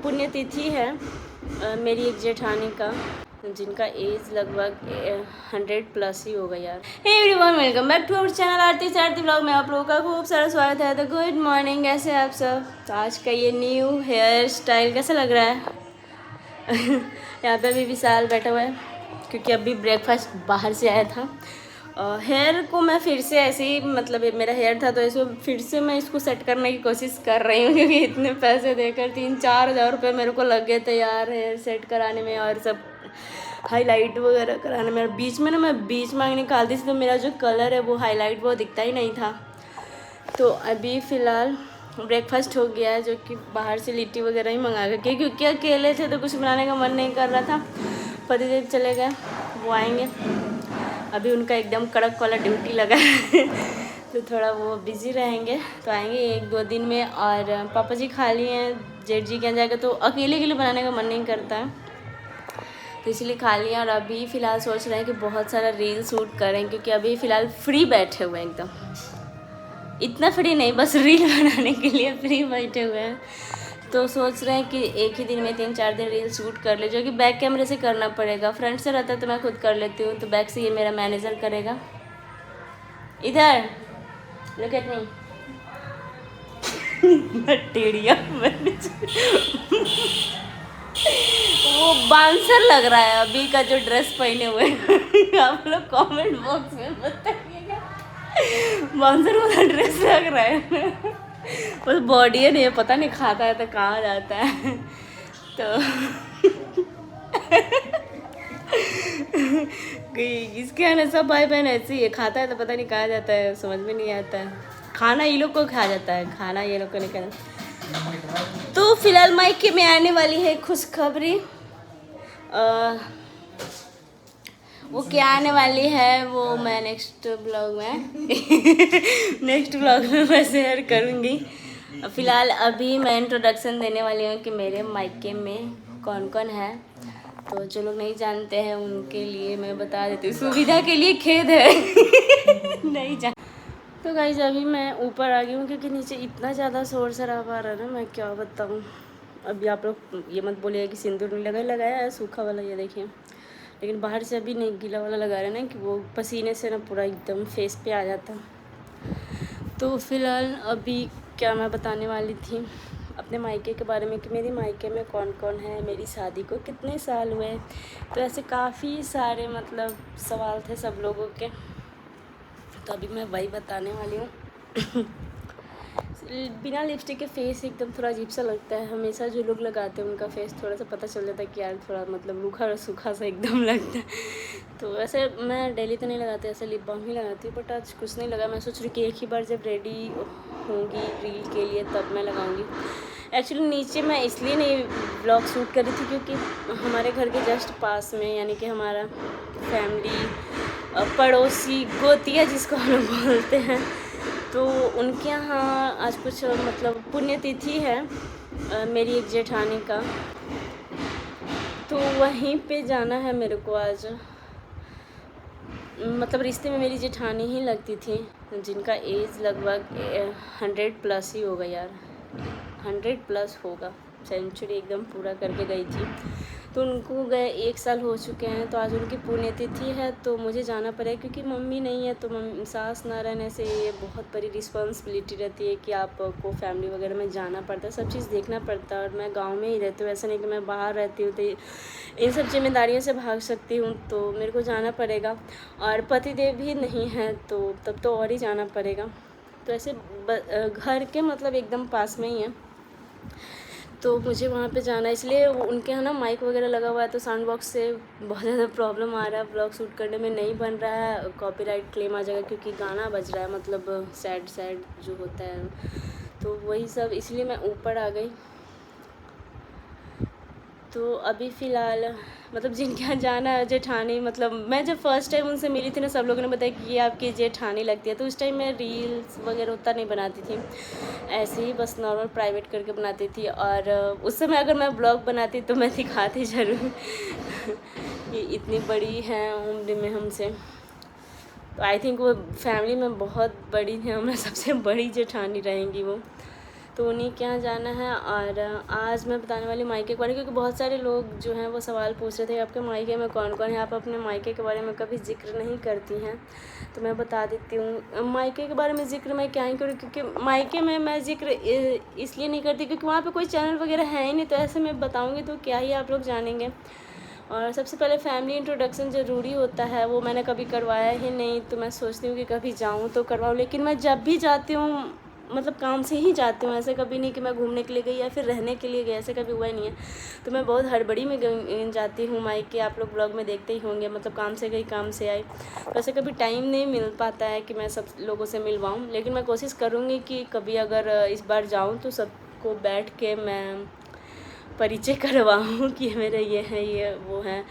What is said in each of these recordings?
पुण्यतिथि है मेरी एक जेठानी का, जिनका एज लगभग 100+ ही होगा यार। Hey everyone, welcome back to our channel Aarti Sarti blog में आप लोगों का खूब सारा स्वागत है। तो गुड मॉर्निंग, कैसे हैं आप सब। तो आज का ये न्यू हेयर स्टाइल कैसा लग रहा है। यहाँ पे भी विशाल बैठा हुआ है क्योंकि अभी ब्रेकफास्ट बाहर से आया था। हेयर को मैं फिर से ऐसे ही, मतलब मेरा हेयर था तो ऐसे फिर से मैं इसको सेट करने की कोशिश कर रही हूँ क्योंकि इतने पैसे देकर 3-4 हज़ार रुपये मेरे को लग गए थे यार हेयर सेट कराने में और सब हाईलाइट वगैरह कराने में। बीच में ना मैं बीच मांग निकालती थी तो मेरा जो कलर है वो हाईलाइट वो दिखता ही नहीं था। तो अभी फ़िलहाल ब्रेकफास्ट हो गया है, जो कि बाहर से लिट्टी वगैरह ही मंगा के, क्योंकि अकेले थे तो कुछ बनाने का मन नहीं कर रहा था। पतिदेव चले गए, वो आएंगे, अभी उनका एकदम कड़क वाला ड्यूटी लगा है। तो थोड़ा वो बिज़ी रहेंगे, तो आएंगे 1-2 दिन में। और पापा जी खाली हैं, जेठ जी क्या जाएगा, तो अकेले के लिए बनाने का मन नहीं करता है, तो इसलिए खाली हैं। और अभी फ़िलहाल सोच रहे हैं कि बहुत सारा रील शूट करें, क्योंकि अभी फ़िलहाल फ्री बैठे हुए हैं, एकदम इतना फ्री नहीं, बस रील बनाने के लिए फ्री बैठे हुए हैं। तो सोच रहे हैं कि एक ही दिन में 3-4 दिन रील शूट कर ले, जो कि बैक कैमरे से करना पड़ेगा। फ्रंट से रहता है तो मैं खुद कर लेती हूँ, तो बैक से ये मेरा मैनेजर करेगा। इधर लुक एट मी। टेढ़िया वो बांसर लग रहा है अभी का जो ड्रेस पहने हुए। आप लोग कमेंट बॉक्स में बताइएगा, बांसर वाला ड्रेस लग रहा है। बस बॉडी है नहीं, पता नहीं खाता है तो कहाँ जाता है। तो इसके यहाँ सब भाई बहन ऐसे ही है, खाता है तो पता नहीं कहाँ जाता है, समझ में नहीं आता है। खाना ये लोग को खा जाता है, खाना ये लोग को नहीं खाता। तो फिलहाल मायके में आने वाली है खुशखबरी। वो क्या आने वाली है वो मैं नेक्स्ट ब्लॉग में मैं शेयर करूँगी। फ़िलहाल अभी मैं इंट्रोडक्शन देने वाली हूँ कि मेरे मायके में कौन कौन है। तो जो लोग नहीं जानते हैं उनके लिए मैं बता देती हूँ, सुविधा के लिए खेद है। नहीं जान। तो गाइस अभी मैं ऊपर आ गई हूँ क्योंकि नीचे इतना ज़्यादा शोर शराबा आ रहा है ना, मैं क्या बताऊँ। अभी आप लोग ये मत बोलिए कि सिंदूर नहीं लगाया है, सूखा वाला ये देखिए। लेकिन बाहर से अभी नहीं गीला वाला लगा रहे हैं ना, कि वो पसीने से ना पूरा एकदम फेस पे आ जाता। तो फ़िलहाल अभी क्या मैं बताने वाली थी अपने मायके के बारे में, कि मेरी मायके में कौन कौन है, मेरी शादी को कितने साल हुए। तो ऐसे काफ़ी सारे मतलब सवाल थे सब लोगों के, तो अभी मैं वही बताने वाली हूँ। बिना लिपस्टिक के फेस एकदम थोड़ा अजीब सा लगता है। हमेशा जो लोग लगाते हैं उनका फेस थोड़ा सा पता चल जाता है कि यार थोड़ा मतलब रूखा और सूखा सा एकदम लगता है। तो वैसे मैं डेली तो नहीं लगाती, ऐसे लिप बाम ही लगाती हूँ, बट आज कुछ नहीं लगा। मैं सोच रही कि एक ही बार जब रेडी होंगी रील के लिए तब मैं लगाऊंगी। एक्चुअली नीचे मैं इसलिए नहीं ब्लॉग शूट कर रही थी क्योंकि हमारे घर के जस्ट पास में, यानी कि हमारा फैमिली पड़ोसी गोतिया जिसको हम लोग बोलते हैं, तो उनके यहाँ आज कुछ मतलब पुण्यतिथि है मेरी एक जेठानी का, तो वहीं पे जाना है मेरे को आज। मतलब रिश्ते में मेरी जेठानी ही लगती थी, जिनका एज लगभग 100+ ही होगा यार, 100+ होगा। सेंचुरी एकदम पूरा करके गई थी, तो उनको गए 1 साल हो चुके हैं। तो आज उनकी पुण्यतिथि है, तो मुझे जाना पड़ेगा क्योंकि मम्मी नहीं है। तो सास ना रहने से ये बहुत बड़ी रिस्पॉन्सिबिलिटी रहती है कि आपको फैमिली वगैरह में जाना पड़ता है, सब चीज़ देखना पड़ता है। और मैं गांव में ही रहती हूँ, ऐसा नहीं कि मैं बाहर रहती हूँ तो इन सब जिम्मेदारियों से भाग सकती हूँ, तो मेरे को जाना पड़ेगा। और पतिदेव भी नहीं है तो तब तो और ही जाना पड़ेगा। तो ऐसे घर के मतलब एकदम पास में ही है, तो मुझे वहाँ पे जाना है। इसलिए उनके यहाँ ना माइक वगैरह लगा हुआ है, तो साउंड बॉक्स से बहुत ज़्यादा प्रॉब्लम आ रहा है, ब्लॉग शूट करने में नहीं बन रहा है, कॉपीराइट क्लेम आ जाएगा क्योंकि गाना बज रहा है, मतलब सैड जो होता है, तो वही सब, इसलिए मैं ऊपर आ गई। तो अभी फ़िलहाल मतलब जिनके यहाँ जाना है जेठानी, मतलब मैं जब फर्स्ट टाइम उनसे मिली थी ना, सब लोगों ने बताया कि ये आपकी जेठानी लगती है। तो उस टाइम मैं रील्स वगैरह उतना नहीं बनाती थी, ऐसे ही बस नॉर्मल प्राइवेट करके बनाती थी। और उस समय अगर मैं ब्लॉग बनाती तो मैं दिखाती ज़रूर। ये इतनी बड़ी हैं उम्र में हमसे, तो आई थिंक वो फैमिली में बहुत बड़ी है, हमें सबसे बड़ी जेठानी रहेंगी वो। तो उन्हीं के यहाँ जाना है। और आज मैं बताने वाली मायके के बारे में, क्योंकि बहुत सारे लोग जो हैं वो सवाल पूछ रहे थे आपके मायके में कौन कौन है, आप अपने मायके के बारे में कभी जिक्र नहीं करती हैं, तो मैं बता देती हूँ। मायके के बारे में जिक्र मैं क्या ही करूँ, क्योंकि मायके में मैं जिक्र इसलिए नहीं करती क्योंकि वहाँ पे कोई चैनल वगैरह है ही नहीं, तो ऐसे मैं बताऊँगी तो क्या ही आप लोग जानेंगे। और सबसे पहले फैमिली इंट्रोडक्शन ज़रूरी होता है, वो मैंने कभी करवाया ही नहीं, तो मैं सोचती हूँ कि कभी जाऊँ तो करवाऊँ। लेकिन मैं जब भी जाती हूँ मतलब काम से ही जाती हूँ, ऐसे कभी नहीं कि मैं घूमने के लिए गई या फिर रहने के लिए गई, ऐसे कभी हुआ ही नहीं है। तो मैं बहुत हड़बड़ी में जाती हूँ मायके, आप लोग ब्लॉग में देखते ही होंगे, मतलब काम से गई काम से आई, तो ऐसे कभी टाइम नहीं मिल पाता है कि मैं सब लोगों से मिलवाऊँ। लेकिन मैं कोशिश करूँगी कि कभी अगर इस बार जाऊँ तो सबको बैठ के मैं परिचय करवाऊँ कि मेरे ये है ये वो है।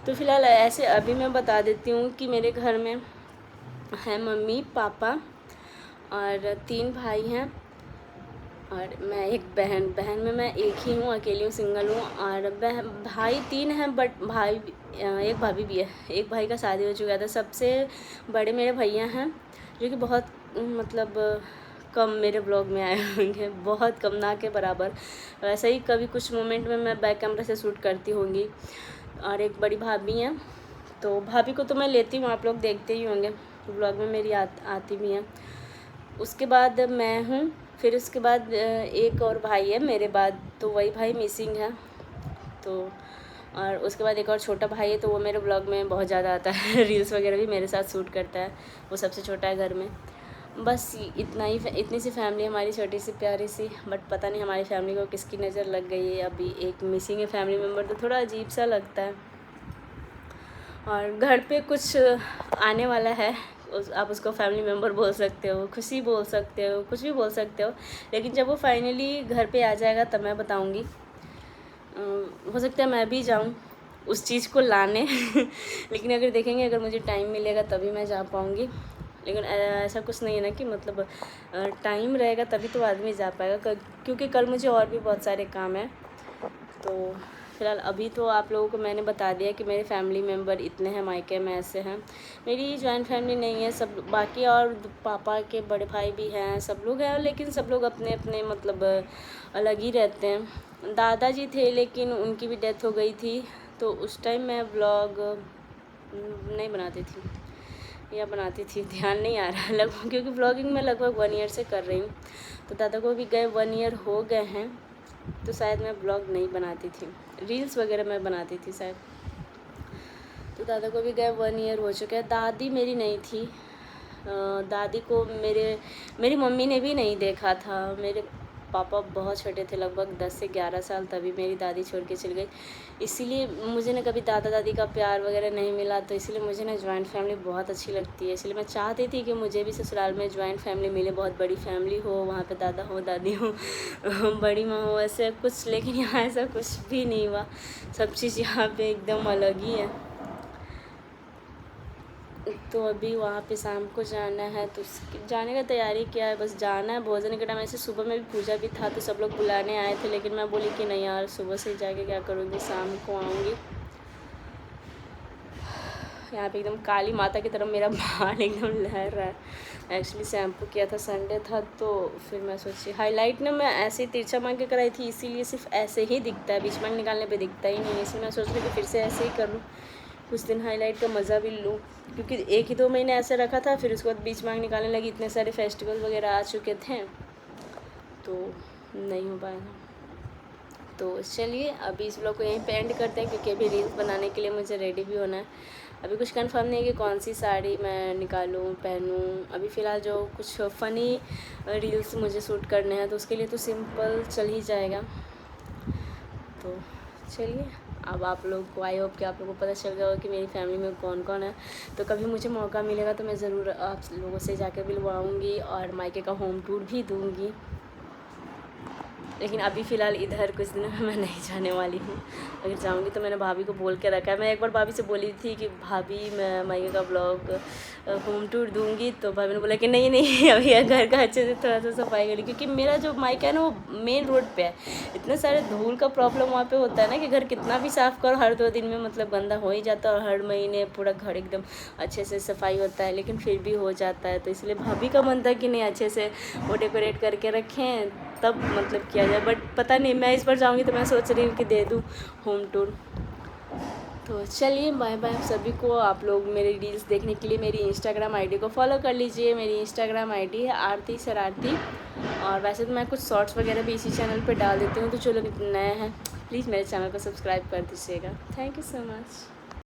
तो फ़िलहाल ऐसे अभी मैं बता देती हूँ कि मेरे घर में है मम्मी पापा और 3 भाई हैं और मैं एक बहन में मैं एक ही हूँ, अकेली हूँ, सिंगल हूँ। और भाई 3 हैं, बट एक भाभी भी है, एक भाई का शादी हो चुका था। सबसे बड़े मेरे भैया हैं जो कि बहुत मतलब कम मेरे ब्लॉग में आए होंगे, बहुत कम, ना के बराबर। वैसे ही कभी कुछ मोमेंट में मैं बैक कैमरा से शूट करती होंगी। और एक बड़ी भाभी हैं, तो भाभी को तो मैं लेती हूँ, आप लोग देखते ही होंगे, ब्लॉग में मेरी आती भी हैं। उसके बाद मैं हूँ, फिर उसके बाद एक और भाई है मेरे बाद, तो वही भाई मिसिंग है। तो और उसके बाद एक और छोटा भाई है, तो वो मेरे ब्लॉग में बहुत ज़्यादा आता है रील्स वगैरह भी मेरे साथ शूट करता है, वो सबसे छोटा है घर में। बस इतनी सी फैमिली हमारी, छोटी सी प्यारी सी, बट पता नहीं हमारी फैमिली को किसकी नज़र लग गई है। अभी एक मिसिंग है फैमिली मेम्बर, तो थोड़ा अजीब सा लगता है। और घर पे कुछ आने वाला है, आप उसको फैमिली मेम्बर बोल सकते हो, खुशी बोल सकते हो, कुछ भी बोल सकते हो, लेकिन जब वो फाइनली घर पे आ जाएगा तब मैं बताऊँगी। हो सकता है मैं भी जाऊँ उस चीज़ को लाने लेकिन अगर देखेंगे, अगर मुझे टाइम मिलेगा तभी मैं जा पाऊँगी। लेकिन ऐसा कुछ नहीं है ना कि मतलब टाइम रहेगा तभी तो आदमी जा पाएगा, क्योंकि कल मुझे और भी बहुत सारे काम हैं। तो फ़िलहाल अभी तो आप लोगों को मैंने बता दिया कि मेरे फैमिली मेम्बर इतने हैं, मायके में ऐसे हैं। मेरी जॉइंट फैमिली नहीं है, सब बाकी और पापा के बड़े भाई भी हैं, सब लोग हैं, लेकिन सब लोग अपने अपने मतलब अलग ही रहते हैं। दादाजी थे लेकिन उनकी भी डेथ हो गई थी, तो उस टाइम मैं व्लॉग नहीं बनाती थी या बनाती थी, ध्यान नहीं आ रहा लगभग, क्योंकि व्लॉगिंग मैं लगभग 1 ईयर से कर रही हूँ। तो दादा को भी गए 1 ईयर हो गए हैं, तो शायद मैं ब्लॉग नहीं बनाती थी, रील्स वगैरह मैं बनाती थी शायद। तो दादा को भी गए 1 ईयर हो चुका है। दादी मेरी नहीं थी, दादी को मेरी मम्मी ने भी नहीं देखा था। मेरे पापा बहुत छोटे थे, लगभग 10 से 11 साल, तभी मेरी दादी छोड़ के चली गई। इसीलिए मुझे ना कभी दादा दादी का प्यार वगैरह नहीं मिला, तो इसीलिए मुझे ना जॉइंट फैमिली बहुत अच्छी लगती है। इसलिए मैं चाहती थी कि मुझे भी ससुराल में जॉइंट फैमिली मिले, बहुत बड़ी फैमिली हो, वहाँ पे दादा हो, दादी हो, बड़ी माँ हो, ऐसे कुछ। लेकिन यहाँ ऐसा कुछ भी नहीं हुआ, सब चीज़ यहाँ पे एकदम अलग ही है। तो अभी वहाँ पे शाम को जाना है, तो जाने का तैयारी किया है, बस जाना है। भोजन के टाइम ऐसे सुबह में भी पूजा भी था, तो सब लोग बुलाने आए थे, लेकिन मैं बोली कि नहीं यार, सुबह से जाके क्या करूँगी, शाम को आऊँगी। यहाँ पे एकदम काली माता की तरफ मेरा बाल एकदम लहर रहा है। एक्चुअली शैम्पू किया था, संडे था, तो फिर मैं सोची हाईलाइट ना मैं ऐसे ही तिरछा मांग के कराई थी, इसीलिए सिर्फ ऐसे ही दिखता है, बीच मांग निकालने पे दिखता ही नहीं है। इसलिए मैं सोच रही कि फिर से ऐसे ही कर लूँ, कुछ दिन हाईलाइट का मज़ा भी लूँ, क्योंकि 1 ही 2 महीने ऐसे रखा था, फिर उसके बाद बीच मांग निकालने लगी, इतने सारे फेस्टिवल वगैरह आ चुके थे, तो नहीं हो पाएगा। तो चलिए अभी इस ब्लॉग को यहीं पे एंड करते हैं, क्योंकि अभी रील्स बनाने के लिए मुझे रेडी भी होना है। अभी कुछ कंफर्म नहीं है कि कौन सी साड़ी मैं निकालूं पहनूं। अभी फ़िलहाल जो कुछ फ़नी रील्स मुझे शूट करने हैं, तो उसके लिए तो सिंपल चल ही जाएगा। तो चलिए, अब आप लोग को, आई होप कि आप लोगों को पता चल गया होगा कि मेरी फैमिली में कौन कौन है। तो कभी मुझे मौका मिलेगा तो मैं ज़रूर आप लोगों से जाकर मिलवाऊँगी और मायके का होम टूर भी दूँगी। लेकिन अभी फ़िलहाल इधर कुछ दिनों में मैं नहीं जाने वाली हूँ। अगर जाऊँगी तो मैंने भाभी को बोल के रखा है। मैं एक बार भाभी से बोली थी कि भाभी मैं मायके का ब्लॉग होम टूर दूँगी, तो भाभी ने बोला कि नहीं नहीं अभी घर का अच्छे से थोड़ा सा सफाई करी, क्योंकि मेरा जो मायका है ना वो मेन रोड पे है। इतने सारे धूल का प्रॉब्लम वहाँ पे होता है ना कि घर कितना भी साफ़ करो, हर 2 दिन में मतलब गंदा हो ही जाता है, और हर महीने पूरा घर एकदम अच्छे से सफाई होता है, लेकिन फिर भी हो जाता है। तो इसलिए भाभी का मन था कि नहीं अच्छे से वो डेकोरेट करके रखें, तब मतलब किया जाए, बट पता नहीं, मैं इस बार जाऊँगी तो मैं सोच रही हूँ कि दे दूँ होम टूर। तो चलिए बाय बाय सभी को। आप लोग मेरी रील्स देखने के लिए मेरी इंस्टाग्राम आईडी को फॉलो कर लीजिए। मेरी इंस्टाग्राम आईडी है आरती शरारती। और वैसे तो मैं कुछ शॉर्ट्स वगैरह भी इसी चैनल पे डाल देती हूँ, तो जो लोग नए हैं प्लीज़ मेरे चैनल को सब्सक्राइब कर दीजिएगा। Thank you so much.